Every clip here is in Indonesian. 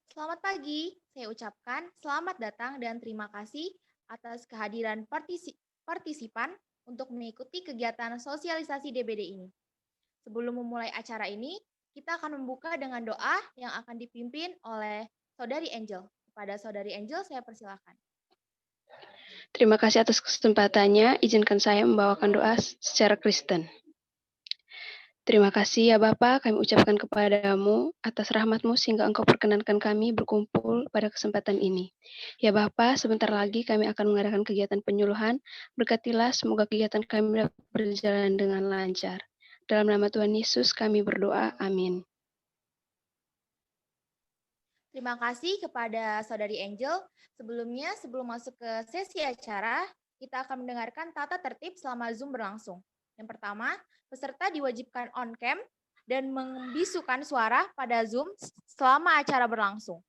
Selamat pagi, saya ucapkan selamat datang dan terima kasih atas kehadiran partisipan untuk mengikuti kegiatan sosialisasi DBD ini. Sebelum memulai acara ini, kita akan membuka dengan doa yang akan dipimpin oleh Saudari Angel. Kepada Saudari Angel, saya persilakan. Terima kasih atas kesempatannya. Izinkan saya membawakan doa secara Kristen. Terima kasih ya Bapa, kami ucapkan kepadamu atas rahmat-Mu sehingga Engkau perkenankan kami berkumpul pada kesempatan ini. Ya Bapa, sebentar lagi kami akan mengadakan kegiatan penyuluhan. Berkatilah semoga kegiatan kami dapat berjalan dengan lancar. Dalam nama Tuhan Yesus kami berdoa. Amin. Terima kasih kepada Saudari Angel. Sebelumnya, sebelum masuk ke sesi acara, kita akan mendengarkan tata tertib selama Zoom berlangsung. Yang pertama, peserta diwajibkan on-cam dan membisukan suara pada Zoom selama acara berlangsung.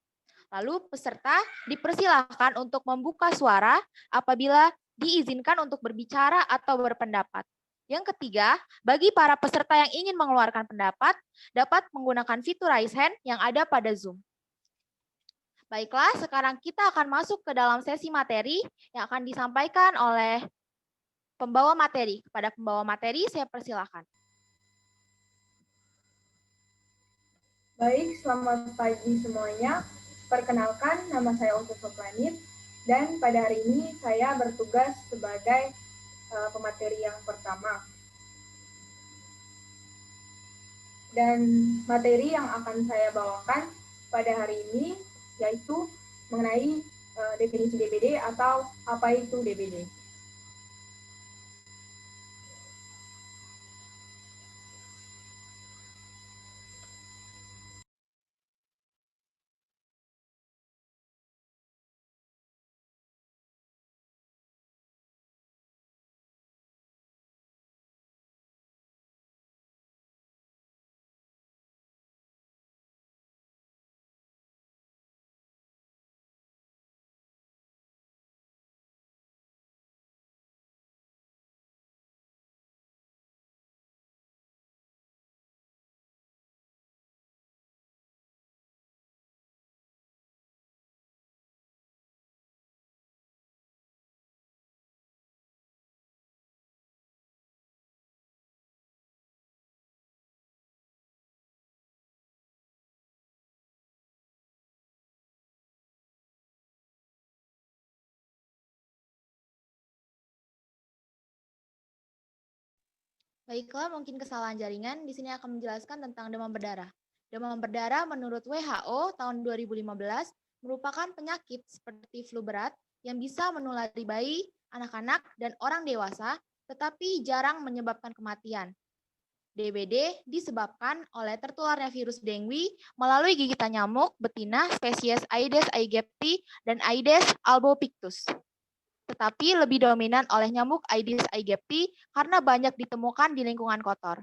Lalu peserta dipersilahkan untuk membuka suara apabila diizinkan untuk berbicara atau berpendapat. Yang ketiga, bagi para peserta yang ingin mengeluarkan pendapat, dapat menggunakan fitur raise hand yang ada pada Zoom. Baiklah, sekarang kita akan masuk ke dalam sesi materi yang akan disampaikan oleh pembawa materi. Kepada pembawa materi, saya persilahkan. Baik, selamat pagi semuanya. Perkenalkan, nama saya Oto Soplanit, dan pada hari ini saya bertugas sebagai pemateri yang pertama. Dan materi yang akan saya bawakan pada hari ini yaitu mengenai definisi DBD atau apa itu DBD. Baiklah, mungkin kesalahan jaringan. Di sini akan menjelaskan tentang demam berdarah. Demam berdarah menurut WHO tahun 2015 merupakan penyakit seperti flu berat yang bisa menulari bayi, anak-anak, dan orang dewasa, tetapi jarang menyebabkan kematian. DBD disebabkan oleh tertularnya virus dengue melalui gigitan nyamuk betina spesies Aedes aegypti dan Aedes albopictus. Tetapi lebih dominan oleh nyamuk Aedes aegypti karena banyak ditemukan di lingkungan kotor.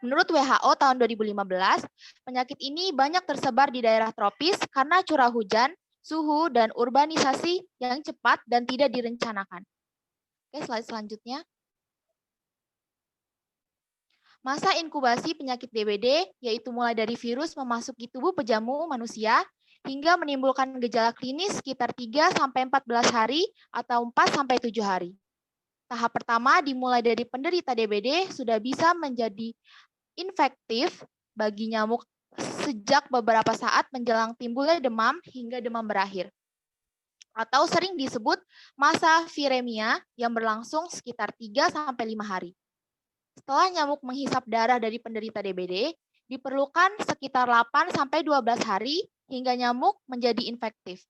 Menurut WHO tahun 2015, penyakit ini banyak tersebar di daerah tropis karena curah hujan, suhu, dan urbanisasi yang cepat dan tidak direncanakan. Oke, slide selanjutnya. Masa inkubasi penyakit DBD yaitu mulai dari virus memasuki tubuh pejamu manusia hingga menimbulkan gejala klinis sekitar 3-14 hari atau 4-7 hari. Tahap pertama dimulai dari penderita DBD sudah bisa menjadi infektif bagi nyamuk sejak beberapa saat menjelang timbulnya demam hingga demam berakhir. Atau sering disebut masa viremia yang berlangsung sekitar 3-5 hari. Setelah nyamuk menghisap darah dari penderita DBD, diperlukan sekitar 8-12 hari hingga nyamuk menjadi infektif.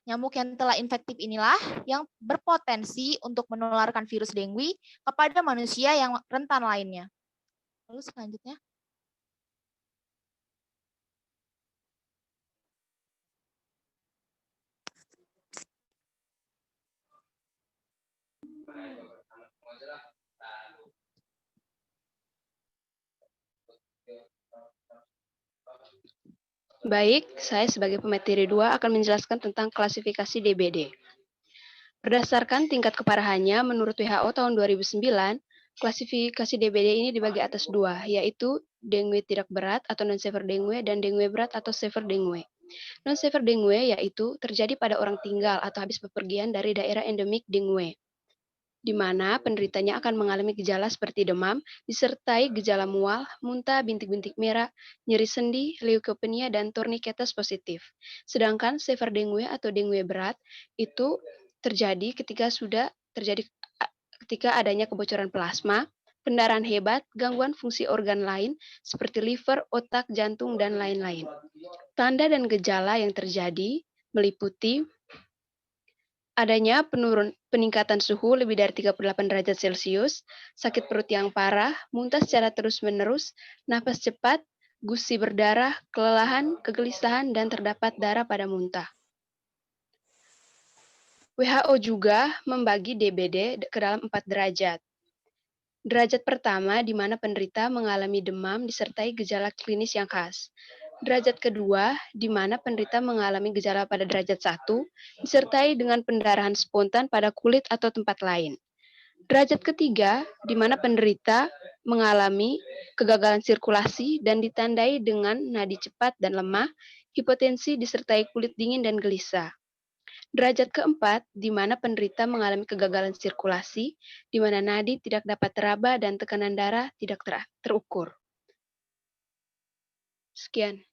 Nyamuk yang telah infektif inilah yang berpotensi untuk menularkan virus dengue kepada manusia yang rentan lainnya. Lalu selanjutnya. Baik, saya sebagai pemateri 2 akan menjelaskan tentang klasifikasi DBD. Berdasarkan tingkat keparahannya, menurut WHO tahun 2009, klasifikasi DBD ini dibagi atas 2, yaitu dengue tidak berat atau non-severe dengue dan dengue berat atau severe dengue. Non-severe dengue yaitu terjadi pada orang tinggal atau habis bepergian dari daerah endemik dengue, di mana penderitanya akan mengalami gejala seperti demam, disertai gejala mual, muntah, bintik-bintik merah, nyeri sendi, leukopenia, dan tourniquetus positif. Sedangkan severe dengue atau dengue berat itu terjadi ketika adanya kebocoran plasma, pendarahan hebat, gangguan fungsi organ lain seperti liver, otak, jantung, dan lain-lain. Tanda dan gejala yang terjadi meliputi adanya peningkatan suhu lebih dari 38 derajat Celcius, sakit perut yang parah, muntah secara terus-menerus, napas cepat, gusi berdarah, kelelahan, kegelisahan, dan terdapat darah pada muntah. WHO juga membagi DBD ke dalam 4 derajat. Derajat pertama di mana penderita mengalami demam disertai gejala klinis yang khas. Derajat kedua, di mana penderita mengalami gejala pada derajat 1, disertai dengan pendarahan spontan pada kulit atau tempat lain. Derajat ketiga, di mana penderita mengalami kegagalan sirkulasi dan ditandai dengan nadi cepat dan lemah, hipotensi disertai kulit dingin dan gelisah. Derajat keempat, di mana penderita mengalami kegagalan sirkulasi, di mana nadi tidak dapat teraba dan tekanan darah tidak terukur. Sekian.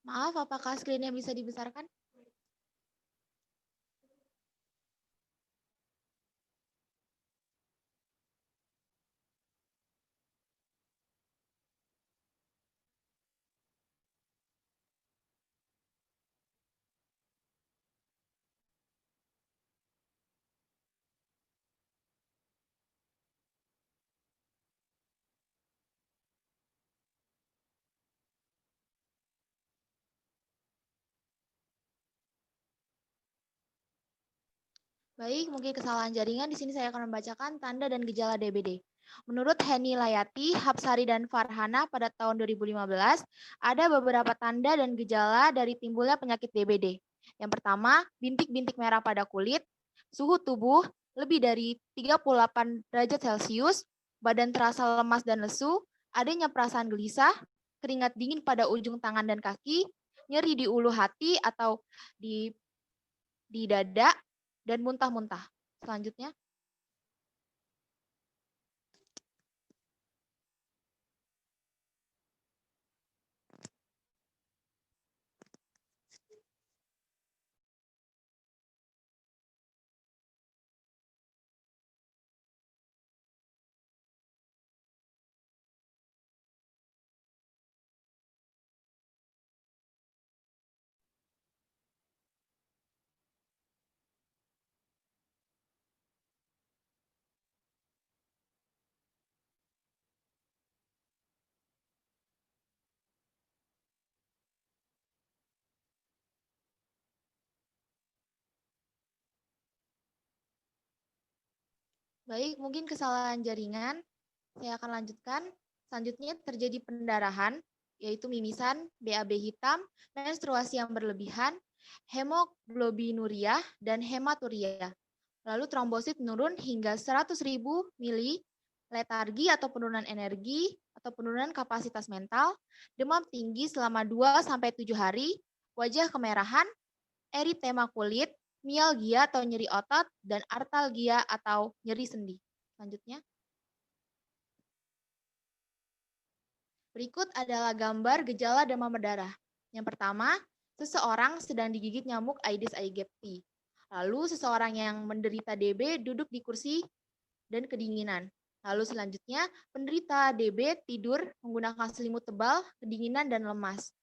Maaf, apakah screen-nya bisa dibesarkan? Baik, mungkin kesalahan jaringan. Di sini saya akan membacakan tanda dan gejala DBD. Menurut Heni Layati, Hapsari, dan Farhana pada tahun 2015, ada beberapa tanda dan gejala dari timbulnya penyakit DBD. Yang pertama, bintik-bintik merah pada kulit, suhu tubuh lebih dari 38 derajat Celcius, badan terasa lemas dan lesu, adanya perasaan gelisah, keringat dingin pada ujung tangan dan kaki, nyeri di ulu hati atau di dada, dan muntah-muntah. Selanjutnya. Baik, mungkin kesalahan jaringan. Saya akan lanjutkan. Selanjutnya terjadi pendarahan, yaitu mimisan, BAB hitam, menstruasi yang berlebihan, hemoglobinuria, dan hematuria. Lalu trombosit menurun hingga 100.000 mili, letargi atau penurunan energi atau penurunan kapasitas mental, demam tinggi selama 2-7 hari, wajah kemerahan, eritema kulit, mialgia atau nyeri otot, dan artalgia atau nyeri sendi. Selanjutnya. Berikut adalah gambar gejala demam berdarah. Yang pertama, seseorang sedang digigit nyamuk Aedes aegypti. Lalu seseorang yang menderita DB duduk di kursi dan kedinginan. Lalu selanjutnya, penderita DB tidur menggunakan selimut tebal, kedinginan, dan lemas.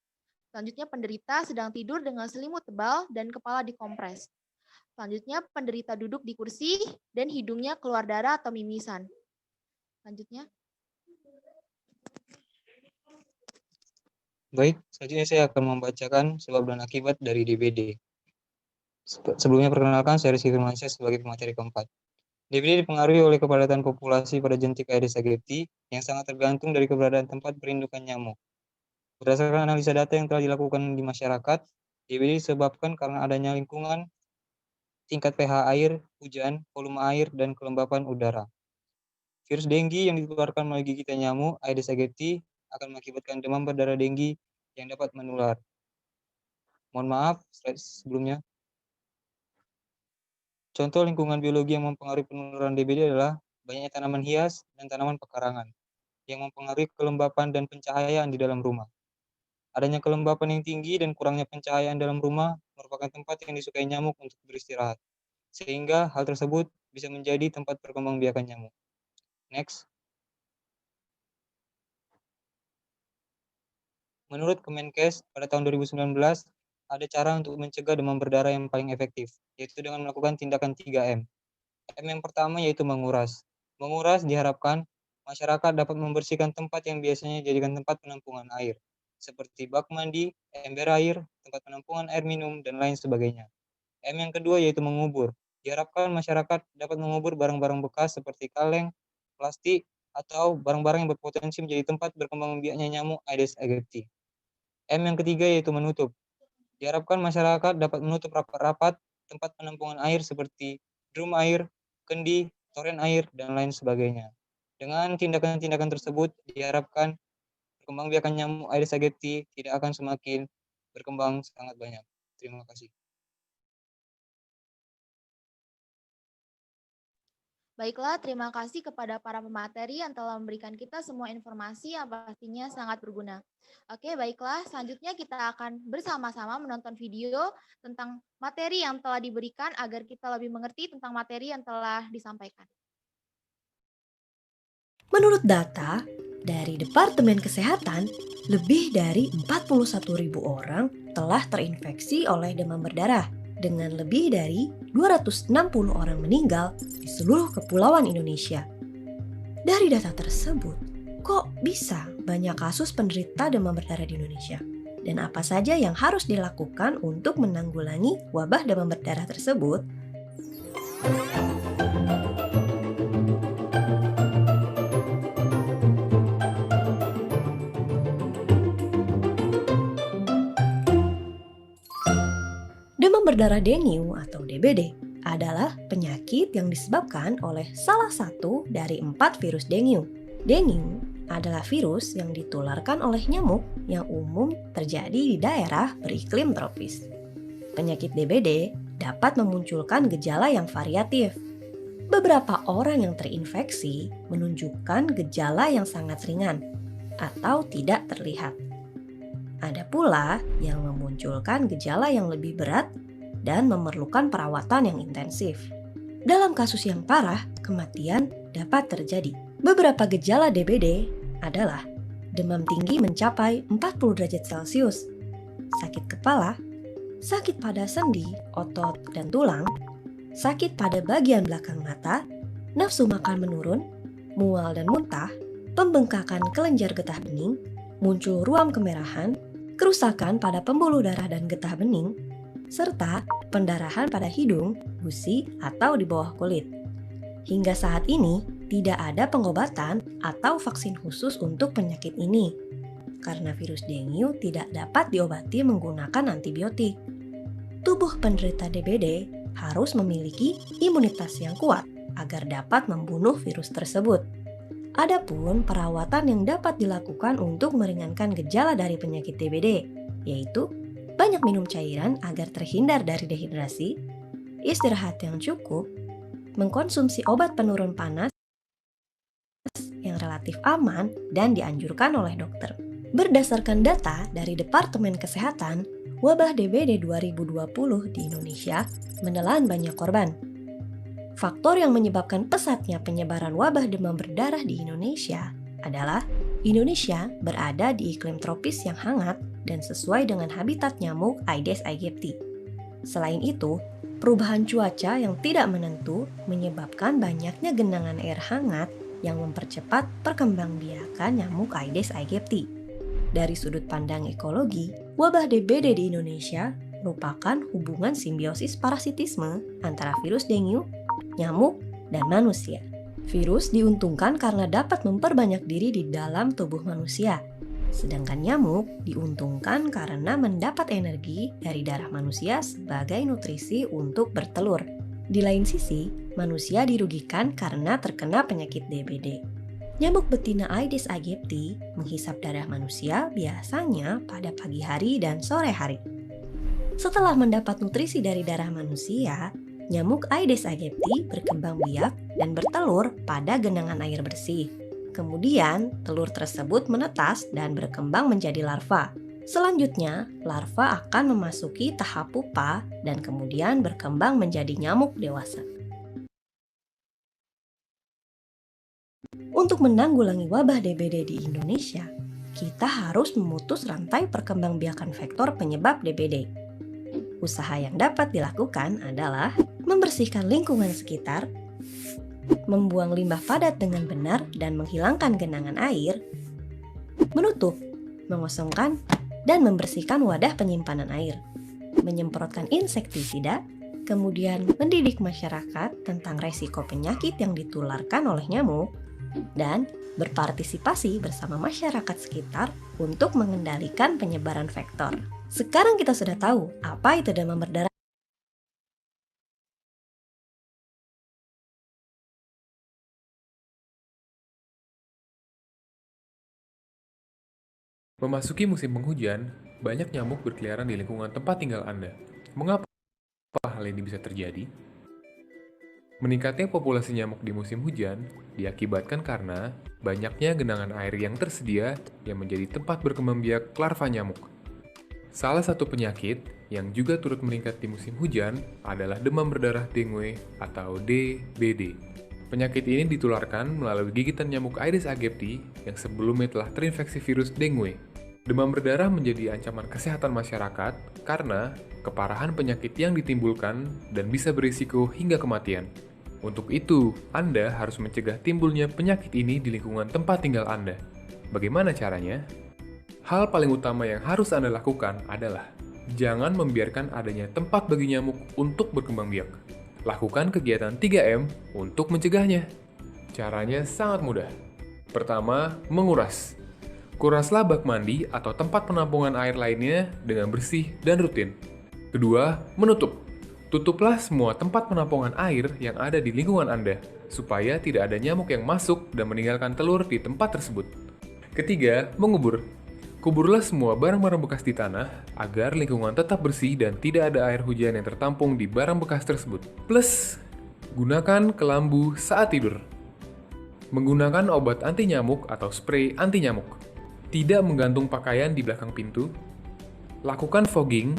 Selanjutnya, penderita sedang tidur dengan selimut tebal dan kepala dikompres. Selanjutnya, penderita duduk di kursi dan hidungnya keluar darah atau mimisan. Selanjutnya. Baik, selanjutnya saya akan membacakan sebab dan akibat dari DBD. Sebelumnya perkenalkan, saya Rizky Firmansyah sebagai pemateri keempat. DBD dipengaruhi oleh kepadatan populasi pada jentik Aedes aegypti yang sangat tergantung dari keberadaan tempat perindukan nyamuk. Berdasarkan analisa data yang telah dilakukan di masyarakat, DBD disebabkan karena adanya lingkungan, tingkat pH air, hujan, volume air, dan kelembapan udara. Virus denggi yang ditularkan melalui gigitan nyamuk Aedes aegypti akan mengakibatkan demam berdarah denggi yang dapat menular. Mohon maaf, slide sebelumnya. Contoh lingkungan biologi yang mempengaruhi penularan DBD adalah banyaknya tanaman hias dan tanaman pekarangan yang mempengaruhi kelembapan dan pencahayaan di dalam rumah. Adanya kelembapan yang tinggi dan kurangnya pencahayaan dalam rumah merupakan tempat yang disukai nyamuk untuk beristirahat, sehingga hal tersebut bisa menjadi tempat perkembangbiakan nyamuk. Next. Menurut Kemenkes, pada tahun 2019, ada cara untuk mencegah demam berdarah yang paling efektif, yaitu dengan melakukan tindakan 3M. M yang pertama yaitu menguras. Menguras diharapkan masyarakat dapat membersihkan tempat yang biasanya dijadikan tempat penampungan air, seperti bak mandi, ember air, tempat penampungan air minum, dan lain sebagainya. M yang kedua yaitu mengubur. Diharapkan masyarakat dapat mengubur barang-barang bekas seperti kaleng, plastik, atau barang-barang yang berpotensi menjadi tempat berkembang biaknya nyamuk Aedes aegypti. M yang ketiga yaitu menutup. Diharapkan masyarakat dapat menutup rapat-rapat tempat penampungan air seperti drum air, kendi, toren air, dan lain sebagainya. Dengan tindakan-tindakan tersebut, diharapkan perkembangbiakan nyamuk Aedes aegypti tidak akan semakin berkembang sangat banyak. Terima kasih. Baiklah, terima kasih kepada para pemateri yang telah memberikan kita semua informasi yang pastinya sangat berguna. Oke, baiklah. Selanjutnya kita akan bersama-sama menonton video tentang materi yang telah diberikan agar kita lebih mengerti tentang materi yang telah disampaikan. Menurut data dari Departemen Kesehatan, lebih dari 41.000 orang telah terinfeksi oleh demam berdarah dengan lebih dari 260 orang meninggal di seluruh kepulauan Indonesia. Dari data tersebut, kok bisa banyak kasus penderita demam berdarah di Indonesia? Dan apa saja yang harus dilakukan untuk menanggulangi wabah demam berdarah tersebut? Demam berdarah dengue atau DBD adalah penyakit yang disebabkan oleh salah satu dari 4 virus dengue. Dengue adalah virus yang ditularkan oleh nyamuk yang umum terjadi di daerah beriklim tropis. Penyakit DBD dapat memunculkan gejala yang variatif. Beberapa orang yang terinfeksi menunjukkan gejala yang sangat ringan atau tidak terlihat. Ada pula yang memunculkan gejala yang lebih berat dan memerlukan perawatan yang intensif. Dalam kasus yang parah, kematian dapat terjadi. Beberapa gejala DBD adalah demam tinggi mencapai 40 derajat Celcius, sakit kepala, sakit pada sendi, otot, dan tulang, sakit pada bagian belakang mata, nafsu makan menurun, mual dan muntah, pembengkakan kelenjar getah bening, muncul ruam kemerahan, kerusakan pada pembuluh darah dan getah bening, serta pendarahan pada hidung, gusi, atau di bawah kulit. Hingga saat ini, tidak ada pengobatan atau vaksin khusus untuk penyakit ini, karena virus dengue tidak dapat diobati menggunakan antibiotik. Tubuh penderita DBD harus memiliki imunitas yang kuat agar dapat membunuh virus tersebut. Adapun perawatan yang dapat dilakukan untuk meringankan gejala dari penyakit DBD, yaitu banyak minum cairan agar terhindar dari dehidrasi, istirahat yang cukup, mengkonsumsi obat penurun panas yang relatif aman dan dianjurkan oleh dokter. Berdasarkan data dari Departemen Kesehatan, wabah DBD 2020 di Indonesia menelan banyak korban. Faktor yang menyebabkan pesatnya penyebaran wabah demam berdarah di Indonesia adalah Indonesia berada di iklim tropis yang hangat dan sesuai dengan habitat nyamuk Aedes aegypti. Selain itu, perubahan cuaca yang tidak menentu menyebabkan banyaknya genangan air hangat yang mempercepat perkembangbiakan nyamuk Aedes aegypti. Dari sudut pandang ekologi, wabah DBD di Indonesia merupakan hubungan simbiosis parasitisme antara virus dengue, nyamuk, dan manusia. Virus diuntungkan karena dapat memperbanyak diri di dalam tubuh manusia, sedangkan nyamuk diuntungkan karena mendapat energi dari darah manusia sebagai nutrisi untuk bertelur. Di lain sisi, manusia dirugikan karena terkena penyakit DBD. Nyamuk betina Aedes aegypti menghisap darah manusia biasanya pada pagi hari dan sore hari. Setelah mendapat nutrisi dari darah manusia, nyamuk Aedes aegypti berkembang biak dan bertelur pada genangan air bersih. Kemudian, telur tersebut menetas dan berkembang menjadi larva. Selanjutnya, larva akan memasuki tahap pupa dan kemudian berkembang menjadi nyamuk dewasa. Untuk menanggulangi wabah DBD di Indonesia, kita harus memutus rantai perkembangbiakan vektor penyebab DBD. Usaha yang dapat dilakukan adalah membersihkan lingkungan sekitar, membuang limbah padat dengan benar dan menghilangkan genangan air, menutup, mengosongkan, dan membersihkan wadah penyimpanan air, menyemprotkan insektisida, kemudian mendidik masyarakat tentang resiko penyakit yang ditularkan oleh nyamuk, dan berpartisipasi bersama masyarakat sekitar untuk mengendalikan penyebaran vektor. Sekarang kita sudah tahu apa itu demam berdarah. Memasuki musim penghujan, banyak nyamuk berkeliaran di lingkungan tempat tinggal Anda. Mengapa hal ini bisa terjadi? Meningkatnya populasi nyamuk di musim hujan diakibatkan karena banyaknya genangan air yang tersedia yang menjadi tempat berkembang biak larva nyamuk. Salah satu penyakit yang juga turut meningkat di musim hujan adalah demam berdarah dengue atau DBD. Penyakit ini ditularkan melalui gigitan nyamuk Aedes aegypti yang sebelumnya telah terinfeksi virus dengue. Demam berdarah menjadi ancaman kesehatan masyarakat karena keparahan penyakit yang ditimbulkan dan bisa berisiko hingga kematian. Untuk itu, Anda harus mencegah timbulnya penyakit ini di lingkungan tempat tinggal Anda. Bagaimana caranya? Hal paling utama yang harus Anda lakukan adalah jangan membiarkan adanya tempat bagi nyamuk untuk berkembang biak. Lakukan kegiatan 3M untuk mencegahnya. Caranya sangat mudah. Pertama, menguras. Kuraslah bak mandi atau tempat penampungan air lainnya dengan bersih dan rutin. Kedua, menutup. Tutuplah semua tempat penampungan air yang ada di lingkungan Anda, supaya tidak ada nyamuk yang masuk dan meninggalkan telur di tempat tersebut. Ketiga, mengubur. Kuburlah semua barang-barang bekas di tanah, agar lingkungan tetap bersih dan tidak ada air hujan yang tertampung di barang bekas tersebut. Plus, gunakan kelambu saat tidur. Menggunakan obat anti nyamuk atau spray anti nyamuk. Tidak menggantung pakaian di belakang pintu. Lakukan fogging,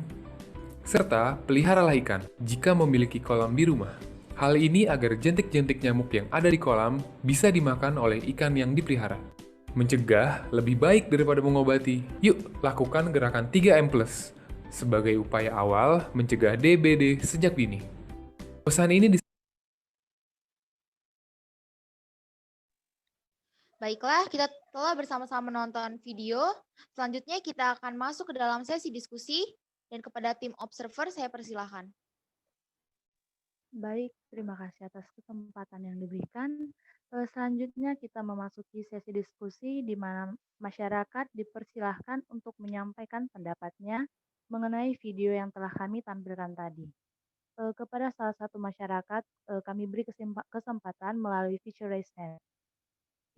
serta peliharalah ikan jika memiliki kolam di rumah. Hal ini agar jentik-jentik nyamuk yang ada di kolam bisa dimakan oleh ikan yang dipelihara. Mencegah lebih baik daripada mengobati. Yuk, lakukan gerakan 3M+, sebagai upaya awal mencegah DBD sejak dini. Pesan ini Baiklah, kita telah bersama-sama menonton video. Selanjutnya kita akan masuk ke dalam sesi diskusi. Dan kepada tim observer saya persilahkan. Baik, terima kasih atas kesempatan yang diberikan. Selanjutnya kita memasuki sesi diskusi di mana masyarakat dipersilahkan untuk menyampaikan pendapatnya mengenai video yang telah kami tampilkan tadi. Kepada salah satu masyarakat, kami beri kesempatan melalui feature raise hand.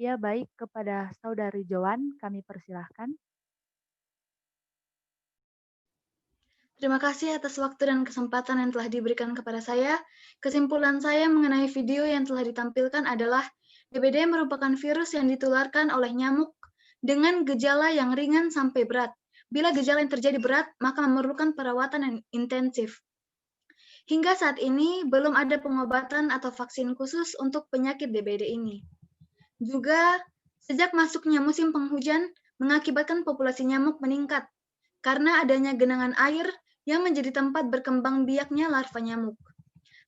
Ya, baik, kepada Saudari Joan, kami persilahkan. Terima kasih atas waktu dan kesempatan yang telah diberikan kepada saya. Kesimpulan saya mengenai video yang telah ditampilkan adalah DBD merupakan virus yang ditularkan oleh nyamuk dengan gejala yang ringan sampai berat. Bila gejala yang terjadi berat, maka memerlukan perawatan yang intensif. Hingga saat ini, belum ada pengobatan atau vaksin khusus untuk penyakit DBD ini. Juga, sejak masuknya musim penghujan, mengakibatkan populasi nyamuk meningkat, karena adanya genangan air yang menjadi tempat berkembang biaknya larva nyamuk.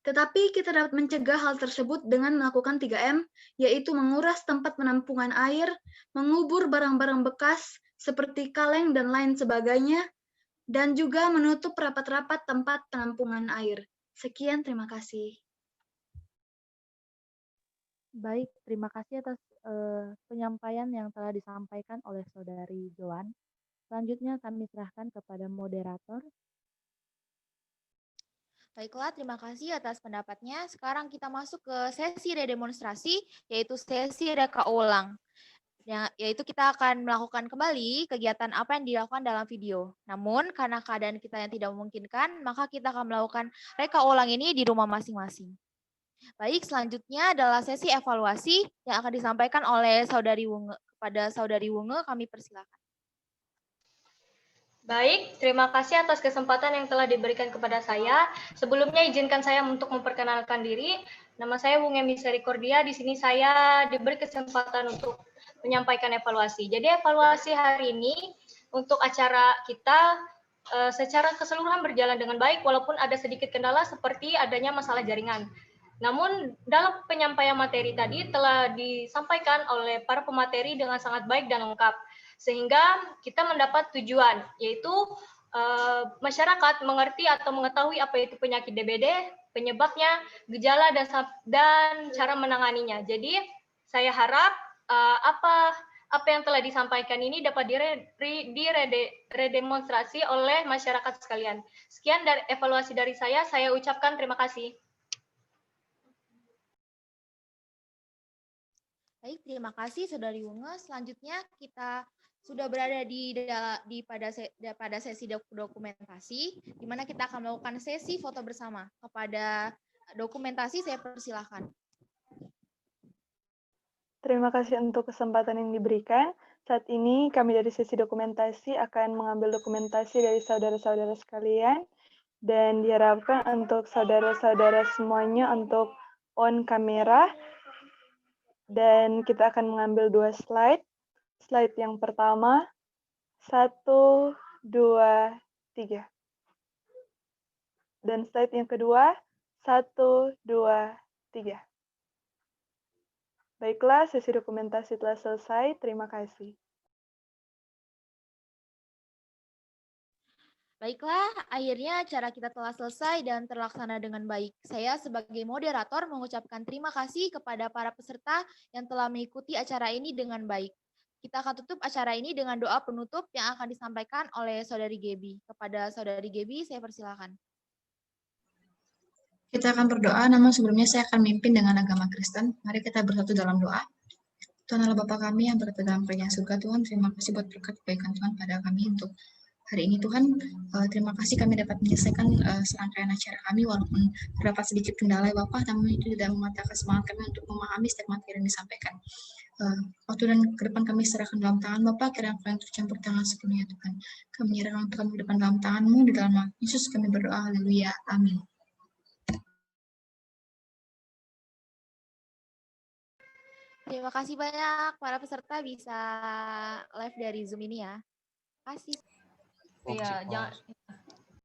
Tetapi kita dapat mencegah hal tersebut dengan melakukan 3M, yaitu menguras tempat penampungan air, mengubur barang-barang bekas seperti kaleng dan lain sebagainya, dan juga menutup rapat-rapat tempat penampungan air. Sekian, terima kasih. Baik, terima kasih atas penyampaian yang telah disampaikan oleh Saudari Joan. Selanjutnya kami serahkan kepada moderator. Baiklah, terima kasih atas pendapatnya. Sekarang kita masuk ke sesi redemonstrasi, yaitu sesi reka ulang. Yaitu kita akan melakukan kembali kegiatan apa yang dilakukan dalam video. Namun, karena keadaan kita yang tidak memungkinkan, maka kita akan melakukan reka ulang ini di rumah masing-masing. Baik, selanjutnya adalah sesi evaluasi yang akan disampaikan oleh Saudari Wunge. Kepada Saudari Wunge, kami persilakan. Baik, terima kasih atas kesempatan yang telah diberikan kepada saya. Sebelumnya izinkan saya untuk memperkenalkan diri. Nama saya Wunge Misericordia. Di sini saya diberi kesempatan untuk menyampaikan evaluasi. Jadi evaluasi hari ini untuk acara kita secara keseluruhan berjalan dengan baik walaupun ada sedikit kendala seperti adanya masalah jaringan. Namun dalam penyampaian materi tadi telah disampaikan oleh para pemateri dengan sangat baik dan lengkap. Sehingga kita mendapat tujuan, yaitu masyarakat mengerti atau mengetahui apa itu penyakit DBD, penyebabnya, gejala, dan cara menanganinya. Jadi saya harap apa yang telah disampaikan ini dapat diredemonstrasi oleh masyarakat sekalian. Sekian dari evaluasi dari saya ucapkan terima kasih. Baik, terima kasih Saudari Wunge. Selanjutnya kita sudah berada pada sesi dokumentasi, di mana kita akan melakukan sesi foto bersama. Kepada dokumentasi saya persilahkan. Terima kasih untuk kesempatan yang diberikan. Saat ini kami dari sesi dokumentasi akan mengambil dokumentasi dari saudara-saudara sekalian, dan diharapkan untuk saudara-saudara semuanya untuk on kamera, dan kita akan mengambil 2 slide. Slide yang pertama, 1, 2, 3. Dan slide yang kedua, 1, 2, 3. Baiklah, sesi dokumentasi telah selesai. Terima kasih. Baiklah, akhirnya acara kita telah selesai dan terlaksana dengan baik. Saya sebagai moderator mengucapkan terima kasih kepada para peserta yang telah mengikuti acara ini dengan baik. Kita akan tutup acara ini dengan doa penutup yang akan disampaikan oleh Saudari Gebi. Kepada Saudari Gebi, saya persilakan. Kita akan berdoa, namun sebelumnya saya akan memimpin dengan agama Kristen. Mari kita bersatu dalam doa. Tuhan Allah Bapa kami yang berada dalam kerajaan surga, Tuhan, terima kasih buat berkat kebaikan Tuhan pada kami untuk hari ini, Tuhan. Terima kasih kami dapat menyelesaikan serangkaian acara kami, walaupun terdapat sedikit kendala, Bapak, namun itu tidak mematahkan semangat kami untuk memahami setiap materi yang disampaikan. Waktu dan ke depan kami serahkan dalam tangan Bapak, kiranya Engkau yang tercampur tangan sepenuhnya, Tuhan. Kami menyerahkan kami di depan dalam tangan-Mu, di dalam nama Yesus kami berdoa, haleluya, amin. Terima kasih banyak para peserta bisa live dari Zoom ini ya. Terima kasih. Iya, jangan